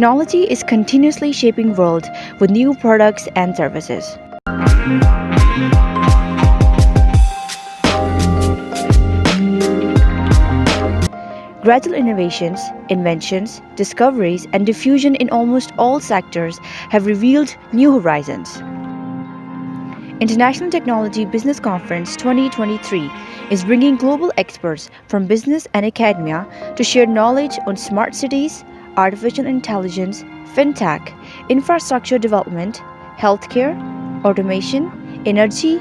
Technology is continuously shaping world with new products and services. Gradual innovations, inventions, discoveries, and diffusion in almost all sectors have revealed new horizons. International Technology Business Conference 2023 is bringing global experts from business and academia to share knowledge on smart cities, artificial intelligence, fintech, infrastructure development, healthcare, automation, energy,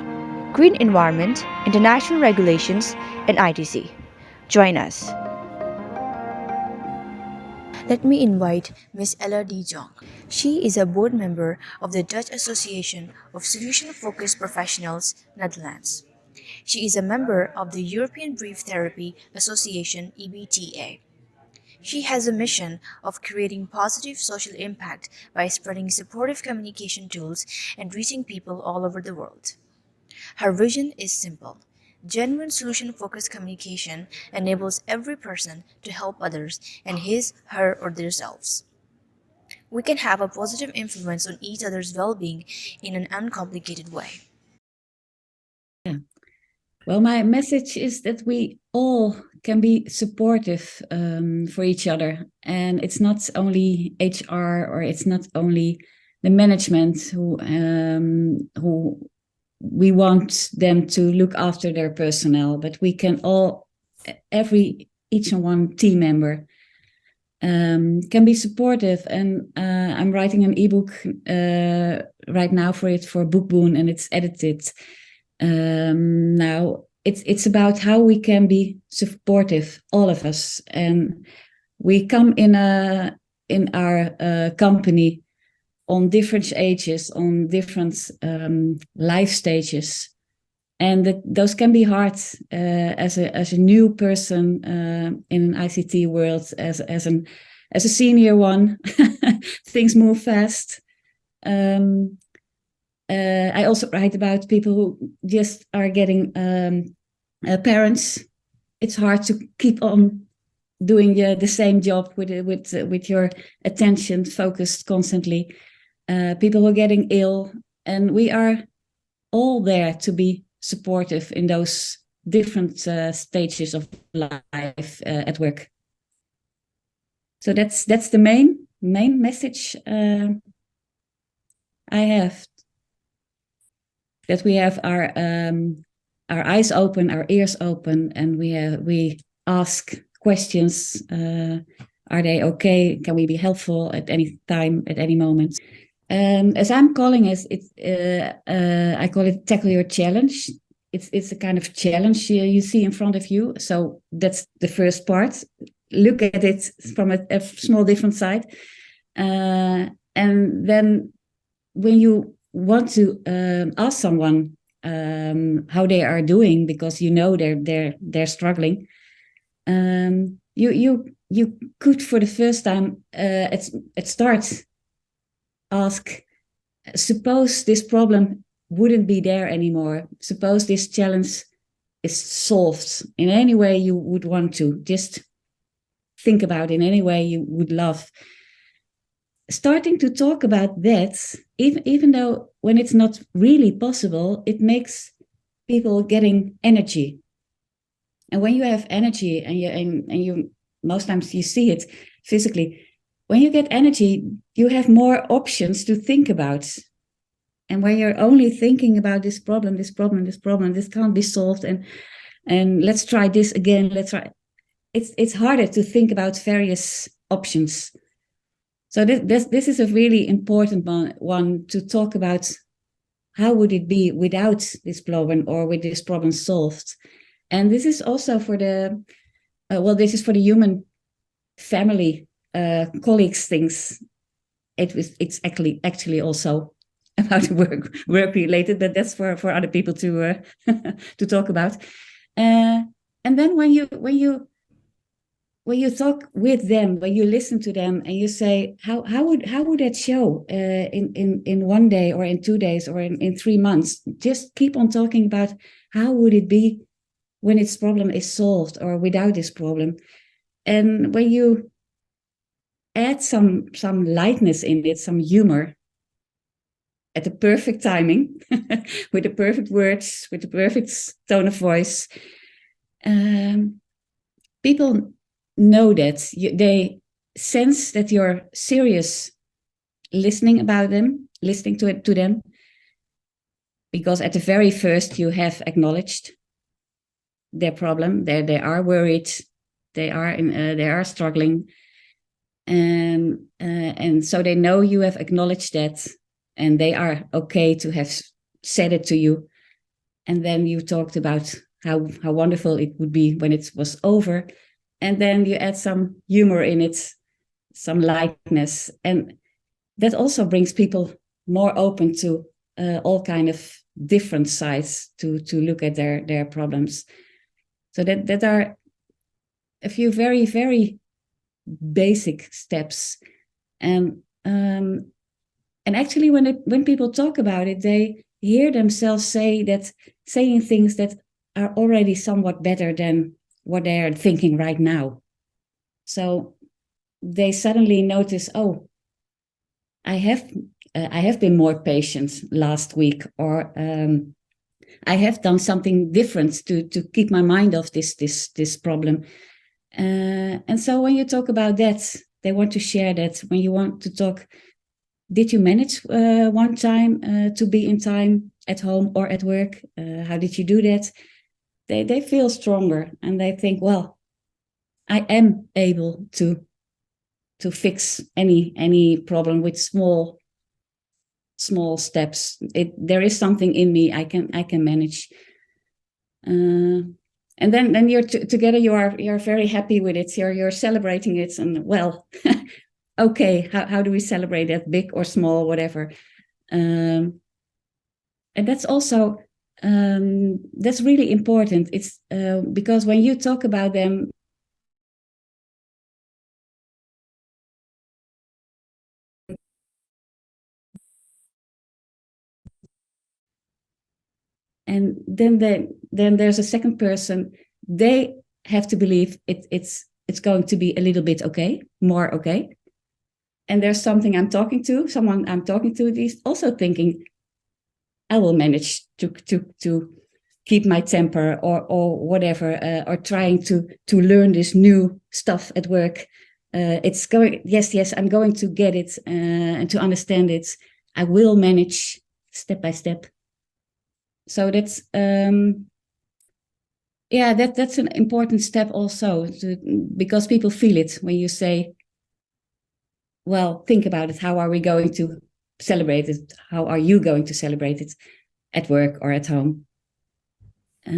green environment, international regulations, and ITC. Join us. Let me invite Ms. Ella D. Jong. She is a board member of the Dutch Association of Solution-Focused Professionals, Netherlands. She is a member of the European Brief Therapy Association, EBTA. She has a mission of creating positive social impact by spreading supportive communication tools and reaching people all over the world. Her vision is simple. Genuine solution-focused communication enables every person to help others and his, her, or themselves. We can have a positive influence on each other's well-being in an uncomplicated way. Well, my message is that we all can be supportive for each other. And it's not only HR or it's not only the management who we want them to look after their personnel, but we can all, each and one team member can be supportive. And I'm writing an ebook right now for Bookboon, and it's edited. Now it's about how we can be supportive, all of us, and we come in our company on different ages, on different life stages, and those can be hard as a new person in an ICT world, as a senior one. Things move fast. I also write about people who just are getting parents. It's hard to keep on doing the same job with your attention focused constantly. People are getting ill, and we are all there to be supportive in those different stages of life at work. So that's the main message I have. That we have our eyes open, our ears open, and we ask questions. Are they okay? Can we be helpful at any time, at any moment? As I'm calling it, I call it tackle your challenge. It's a kind of challenge you see in front of you. So that's the first part. Look at it from a small different side, and then when you want to ask someone how they are doing, because you know they're struggling, you could for the first time at start ask, suppose this problem wouldn't be there anymore, suppose this challenge is solved in any way you would want to, just think about in any way you would love. Starting to talk about that, even though when it's not really possible, it makes people getting energy. And when you have energy, and you most times you see it physically, when you get energy, you have more options to think about. And when you're only thinking about this problem, this can't be solved, and let's try this again, it's harder to think about various options. So this is a really important one to talk about. How would it be without this problem, or with this problem solved? And this is also for the this is for the human family, colleagues things. It's actually also about work related, but that's for other people to to talk about. And then when you talk with them, when you listen to them, and you say, how would that show in 1 day, or in 2 days, or in 3 months? Just keep on talking about how would it be when its problem is solved, or without this problem. And when you add some lightness in it, some humor, at the perfect timing, with the perfect words, with the perfect tone of voice. People know that they sense that you're serious listening to them, because at the very first you have acknowledged their problem. They are worried, they are struggling, and so they know you have acknowledged that, and they are okay to have said it to you. And then you talked about how wonderful it would be when it was over, and then you add some humor in it, some lightness, and that also brings people more open to all kind of different sides to look at their problems. So that are a few very, very basic steps. And actually, when people talk about it, they hear themselves saying things that are already somewhat better than what they are thinking right now. So they suddenly notice, oh, I have been more patient last week, or I have done something different to keep my mind off this problem. And so when you talk about that, they want to share that. When you want to talk, did you manage one time to be in time at home or at work? How did you do that? They feel stronger, and they think, well, I am able to fix any problem with small steps. There is something in me I can manage. And then you're together. You're very happy with it. You're celebrating it, and well, okay. How do we celebrate that, big or small, whatever? And that's also that's really important. It's because when you talk about them, and then there's a second person. They have to believe it's going to be a little bit okay, more okay. And there's someone I'm talking to is also thinking, I will manage to keep my temper, or whatever, or trying to learn this new stuff at work. It's going, yes, I'm going to get it and to understand it. I will manage step by step. So that's that's an important step also, because people feel it when you say, well, think about it. How are we going to celebrate it? How are you going to celebrate it at work or at home? That's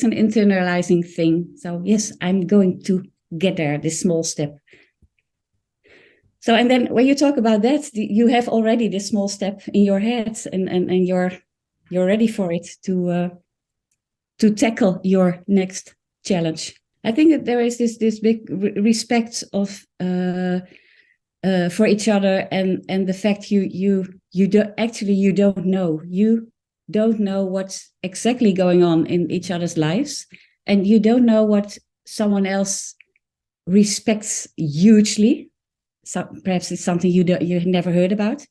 an internalizing thing. So yes, I'm going to get there, this small step. So, and then when you talk about that, you have already this small step in your head, and you're ready for it to tackle your next challenge. I think that there is this big respect of for each other, and the fact you don't know what's exactly going on in each other's lives, and you don't know what someone else respects hugely. So perhaps it's something you never heard about.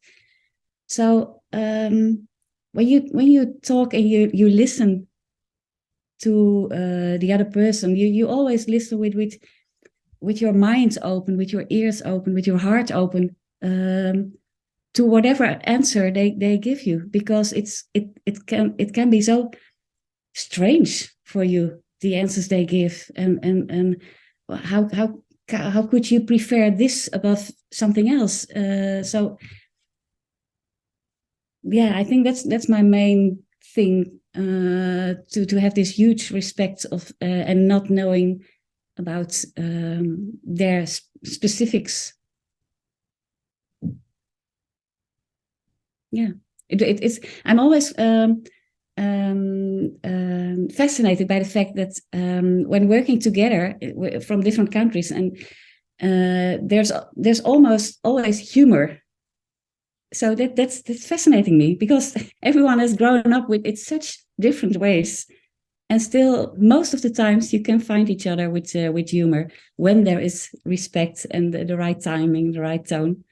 So when you talk and you listen to the other person, you always listen with your mind open, with your ears open, with your heart open, to whatever answer they give you, because it can be so strange for you, the answers they give, and how could you prefer this above something else? So yeah, I think that's my main thing, to have this huge respect of and not knowing about their specifics. Yeah, it's. I'm always fascinated by the fact that when working together from different countries, and there's almost always humor. So that's fascinating me, because everyone has grown up with it such different ways. And still, most of the times, you can find each other with humor when there is respect and the right timing, the right tone.